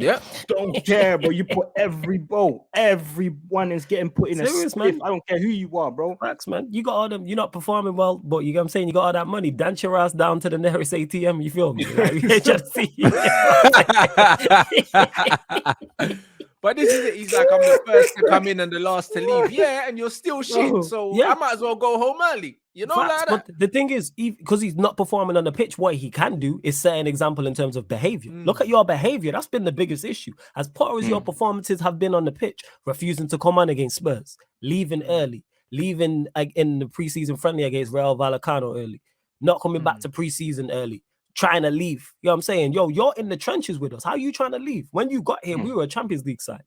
Yeah. Don't care, bro. You put everyone is getting put in Serious, a man. spliff. I don't care who you are, bro. Facts, man. You got all them. You're not performing well, but you know what I'm saying? You got all that money. Dance your ass down to the nearest ATM. You feel me? Like, just see. But this is it. He's like, I'm the first to come in and the last to leave. Yeah, and you're still shit. So yeah. I might as well go home early. You know, Facts, like that. but the thing is, because he's not performing on the pitch, what he can do is set an example in terms of behavior. Look at your behavior. That's been the biggest issue. As poor as your performances have been on the pitch, refusing to come on against Spurs, leaving early, leaving in the preseason friendly against Real Vallecano early, not coming back to preseason early, trying to leave. You know what I'm saying? Yo, you're in the trenches with us. How are you trying to leave? When you got here, we were a Champions League side.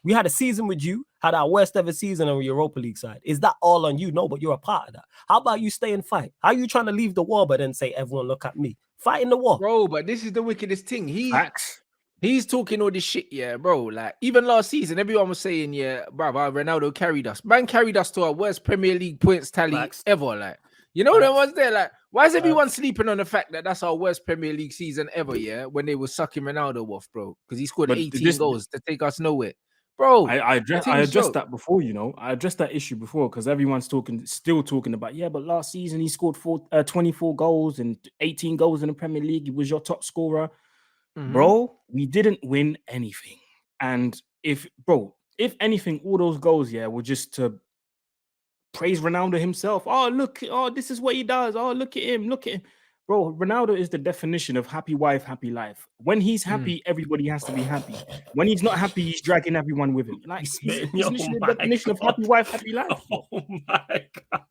We had a season with you, had our worst ever season on Europa League side. Is that all on you? No, but you're a part of that. How about you stay and fight? How are you trying to leave the war but then say, everyone look at me? Fight in the war. Bro, but this is the wickedest thing. He's talking all this shit, yeah, bro. Like, even last season, everyone was saying, yeah, bro, Ronaldo carried us. Man carried us to our worst Premier League points tally ever. Like, you know what was there? Like, why is everyone sleeping on the fact that that's our worst Premier League season ever, yeah? When they were sucking Ronaldo off, bro. Because he scored 18 goals to take us nowhere. Bro, I addressed that before, you know. I addressed that issue before because everyone's still talking about, yeah, but last season he scored 24 goals and 18 goals in the Premier League. He was your top scorer. Bro, we didn't win anything. And if anything, all those goals, were just to praise Ronaldo himself. Oh, look, this is what he does. Oh, look at him. Bro, Ronaldo is the definition of happy wife, happy life. When he's happy, everybody has to be happy. When he's not happy, he's dragging everyone with him. Like, he's literally the definition of happy wife, happy life. Oh my God.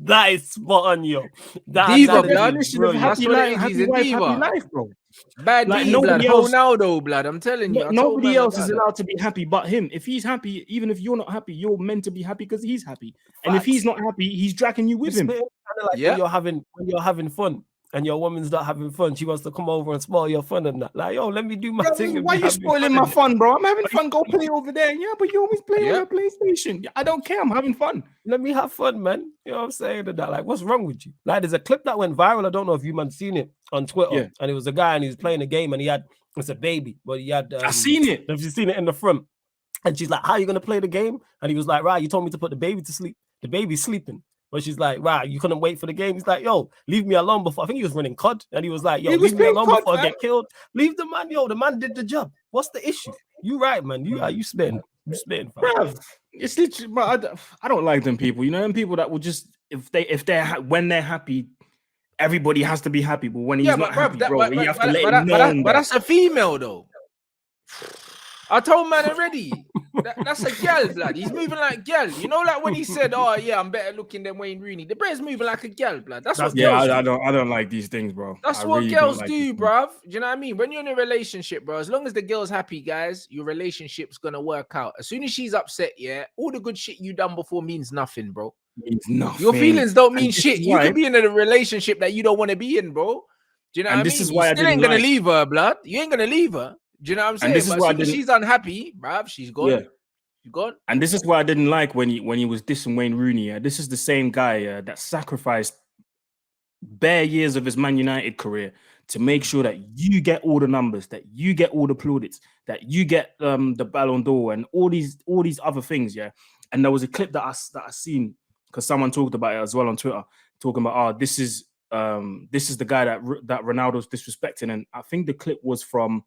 That is spot on, yo. Diva, blood. Happy wife, happy life, bro. Bad like nobody else. Ronaldo, blood. I'm telling you. Nobody else is allowed to be happy but him. If he's happy, even if you're not happy, you're meant to be happy because he's happy. Facts. And if he's not happy, he's dragging you with him. Kind of like when you're having fun and your woman's not having fun, she wants to come over and spoil your fun and that. Like, yo, let me do my thing. Why are you spoiling my fun, bro? I'm having fun. Go play over there. Yeah, but you always play on your PlayStation. I don't care. I'm having fun. Let me have fun, man. You know what I'm saying? That, like, what's wrong with you? Like, there's a clip that went viral. I don't know if you man seen it on Twitter. And it was a guy and he was playing a game and it's a baby, but he had. I've seen it. Have you seen it in the front? And she's like, "How are you gonna play the game?" And he was like, "Right, you told me to put the baby to sleep. The baby's sleeping." But she's like, "Right, you couldn't wait for the game." He's like, "Yo, leave me alone before." I think he was running COD, and he was like, "Yo, leave me alone before I get killed. Leave the man, yo. The man did the job. What's the issue? You right, man. You spitting. You spitting, bruv. It's literally, but I don't like them people. You know, them people that will just when they're happy, everybody has to be happy. But when he's not happy, bro, you have to let him know. But that's a female though. I told man already. That's a gal, blood. He's moving like gal. You know, like when he said, "Oh yeah, I'm better looking than Wayne Rooney." The brother's moving like a gal, blood. That's what. I don't like these things, bro. That's what girls do, bruv. Do you know what I mean? When you're in a relationship, bro, as long as the girl's happy, guys, your relationship's gonna work out. As soon as she's upset, all the good shit you done before means nothing, bro. Means nothing. Your feelings don't mean shit. You could be in a relationship that you don't want to be in, bro. Do you know what I mean? This is why you still ain't gonna leave her, blood. You ain't gonna leave her. Do you know what I'm saying? And this is why she's unhappy, bruv. She's gone. Yeah. She's gone. And this is why I didn't like when he was dissing Wayne Rooney. This is the same guy that sacrificed bare years of his Man United career to make sure that you get all the numbers, that you get all the plaudits, that you get the Ballon d'Or and all these other things. Yeah. And there was a clip that I seen because someone talked about it as well on Twitter, talking about this is the guy that Ronaldo's disrespecting, and I think the clip was from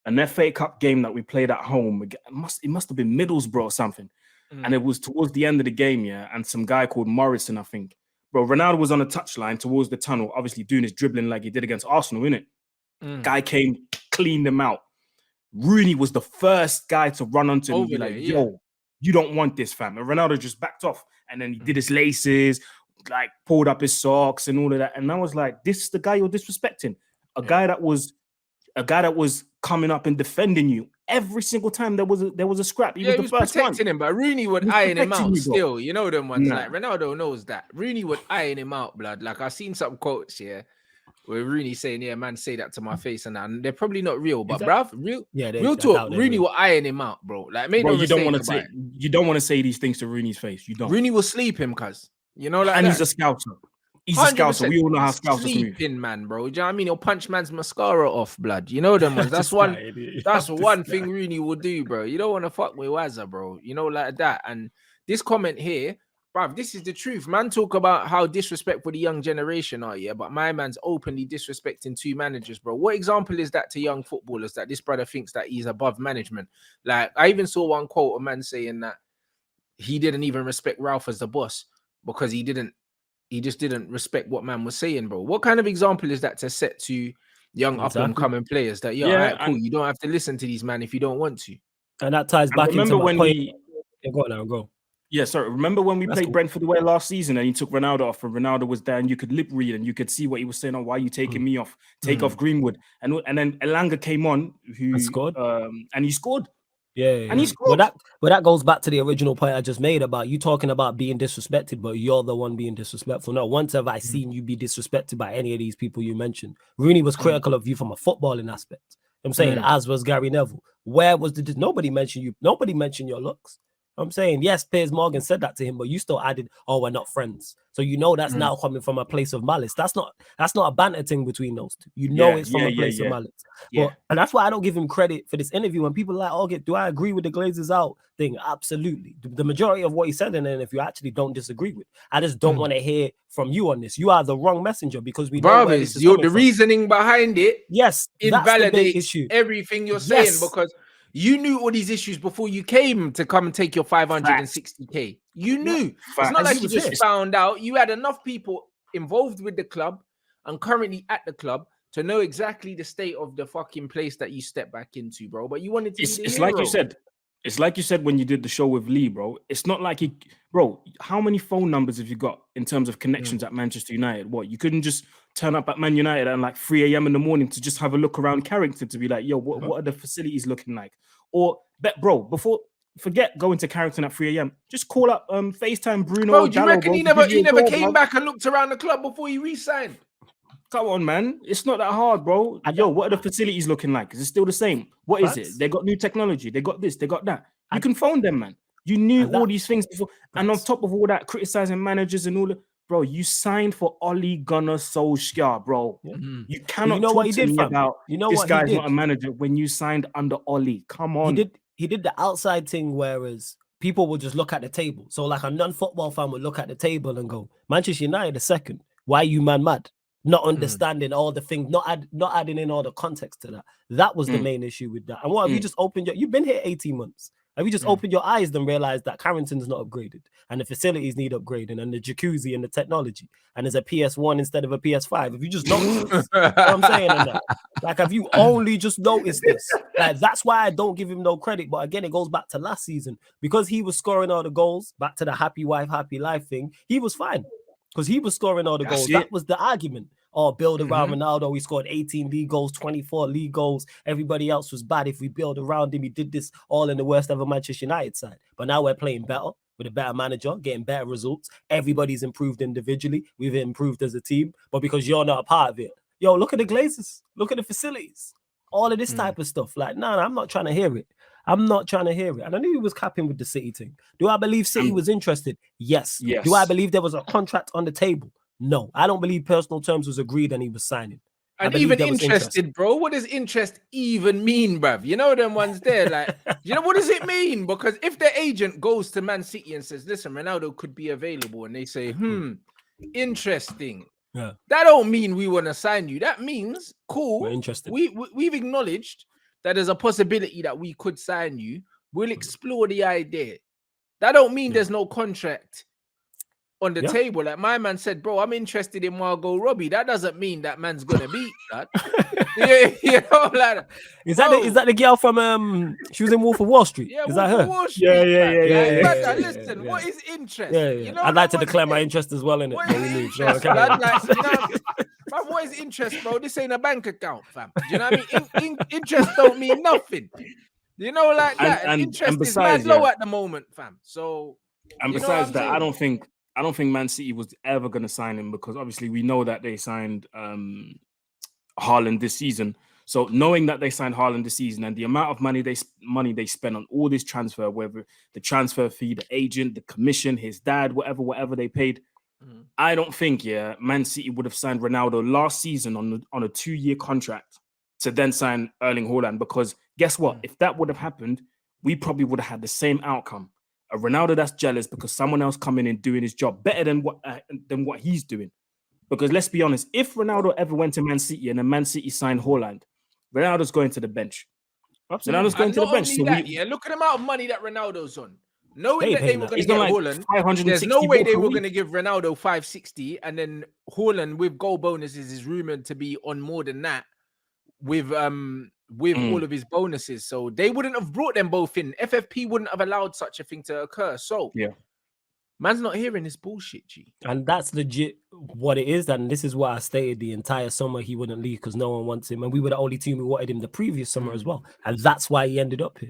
an FA Cup game that we played at home. It must have been Middlesbrough or something. And it was towards the end of the game, and some guy called Morrison, I think. Bro, Ronaldo was on a touchline towards the tunnel, obviously doing his dribbling like he did against Arsenal, innit? Guy came, cleaned him out. Rooney was the first guy to run onto him and be like, yo, you don't want this, fam. And Ronaldo just backed off. And then he did his laces, like pulled up his socks and all of that. And I was like, this is the guy you're disrespecting. A guy that was coming up and defending you every single time there was a scrap. He was the first protecting him, but Rooney would iron him out still. You know them ones like Ronaldo knows that. Rooney would iron him out, blood. Like I've seen some quotes where Rooney saying, "Yeah, man, say that to my face," and they're probably not real, but bruv, real talk. Rooney will iron him out, bro. Like, you don't want to say these things to Rooney's face. You don't. Rooney will sleep him, cuz you know, like and he's a scouter. He's a scouser. We all know how scousers move. Sleeping, man, bro. Do you know what I mean? He'll punch man's mascara off, blood. You know them ones. That's one. That's one thing Rooney will do, bro. You don't want to fuck with Wazza, bro. You know, like that. And this comment here, bruv, this is the truth. Man, talk about how disrespectful the young generation are, yeah. But my man's openly disrespecting 2 managers, bro. What example is that to young footballers that this brother thinks that he's above management? Like, I even saw one quote, a man saying that he didn't even respect Ralph as the boss because he just didn't respect what man was saying, bro. What kind of example is that to set to young up and coming players that, all right, cool, you don't have to listen to these man if you don't want to? And that ties back into my point. Go on now, go. Yeah, sorry. Remember when we played Brentford away last season and he took Ronaldo off and Ronaldo was there and you could lip read and you could see what he was saying on why are you taking me off? Take off Greenwood. And then Elanga came on who scored. And he scored. Yeah. And he scored. But that goes back to the original point I just made about you talking about being disrespected, but you're the one being disrespectful. No, once have I seen you be disrespected by any of these people you mentioned. Rooney was critical of you from a footballing aspect. I'm saying, as was Gary Neville. Where was nobody mentioned you? Nobody mentioned your looks. I'm saying, yes, Piers Morgan said that to him, but you still added, oh, we're not friends. So you know that's now coming from a place of malice. That's not a banter thing between those two. You know it's from a place of malice. Yeah. And that's why I don't give him credit for this interview. When people are like, oh, do I agree with the Glazers out thing? Absolutely. The majority of what he said, and then if you actually don't disagree with, I just don't want to hear from you on this. You are the wrong messenger because we know where this is coming from. Reasoning behind it, yes, invalidates everything you're saying because you knew all these issues before you came to come and take your 560k. You knew. It's not like you just found out. You had enough people involved with the club and currently at the club to know exactly the state of the fucking place that you stepped back into, bro. But you wanted to. It's like you said. It's like you said when you did the show with Lee, bro. It's not like bro, how many phone numbers have you got in terms of connections at Manchester United? What, you couldn't just turn up at Man United at like 3 a.m. in the morning to just have a look around Carrington to be like, yo, what are the facilities looking like? Or, bro, forget going to Carrington at 3 a.m. Just call up FaceTime Bruno. Bro, do you reckon he never came back and looked around the club before he re-signed? Come on, man. It's not that hard, bro. Yo, what are the facilities looking like? Is it still the same? What is it? They got new technology. They got this. They got that. You can phone them, man. You knew all these things before. And on top of all that, criticizing managers and all that, bro, you signed for Ole Gunnar Solskjaer, bro. You cannot talk to me about this guy's not a manager when you signed under Ole. Come on. He did the outside thing, whereas people would just look at the table. So like a non-football fan would look at the table and go, Manchester United are second. Why are you mad? Not understanding all the things, not adding in all the context to that. That was the main issue with that. And what have you just opened you've been here 18 months. Have you just opened your eyes and realized that Carrington's not upgraded and the facilities need upgrading and the jacuzzi and the technology and there's a PS1 instead of a PS5? Have you just noticed this? What I'm saying on that? Like, have you only just noticed this? Like, that's why I don't give him no credit. But again, it goes back to last season because he was scoring all the goals, back to the happy wife, happy life thing. He was fine because he was scoring all the goals. That was the argument. Oh, build around Ronaldo. He scored 18 league goals, 24 league goals. Everybody else was bad. If we build around him, he did this all in the worst ever Manchester United side. But now we're playing better with a better manager, getting better results. Everybody's improved individually. We've improved as a team. But because you're not a part of it, yo, look at the Glazers. Look at the facilities. All of this type of stuff. Like, no, I'm not trying to hear it. I'm not trying to hear it. And I knew he was capping with the City thing. Do I believe City was interested? Yes. Do I believe there was a contract on the table? No, I don't believe personal terms was agreed and he was signing. And even interested, bro. What does interest even mean, bruv? You know them ones there, like, you know, what does it mean? Because if the agent goes to Man City and says, listen, Ronaldo could be available, and they say, interesting. Yeah. That don't mean we want to sign you. That means, cool, we're interested. We've acknowledged that there's a possibility that we could sign you. We'll explore the idea. That don't mean there's no contract on the table. Like my man said, bro, I'm interested in Margot Robbie. That doesn't mean that man's gonna beat that. You know, like, is that the girl from she was in Wolf of Wall Street? Yeah, is that her? Wall Street, Yeah. Listen, what is interest? Yeah. You know, I'd like to declare my interest as well in it. What is interest, bro? This ain't a bank account, fam. Do you know what I mean? Interest don't mean nothing. You know, like that. And interest is mad low at the moment, fam. So, and besides that, I don't think Man City was ever going to sign him because obviously we know that they signed Haaland this season. So knowing that they signed Haaland this season and the amount of money they spent on all this transfer, whether the transfer fee, the agent, the commission, his dad, whatever they paid, I don't think, Man City would have signed Ronaldo last season on a 2-year contract to then sign Erling Haaland, because guess what? If that would have happened, we probably would have had the same outcome. A Ronaldo that's jealous because someone else coming in doing his job better than what he's doing. Because let's be honest, if Ronaldo ever went to Man City and then Man City signed Haaland, Ronaldo's going to the bench. Absolutely. Ronaldo's going to the bench. So look at the amount of money that Ronaldo's on. Knowing that they were going to get Haaland, 560 there's no way they per were week. going to give Ronaldo 560, and then Haaland with goal bonuses is rumored to be on more than that with all of his bonuses. So they wouldn't have brought them both in. FFP wouldn't have allowed such a thing to occur. So man's not hearing this bullshit, G. And that's legit what it is. And this is why I stated the entire summer he wouldn't leave because no one wants him. And we were the only team who wanted him the previous summer as well. And that's why he ended up here.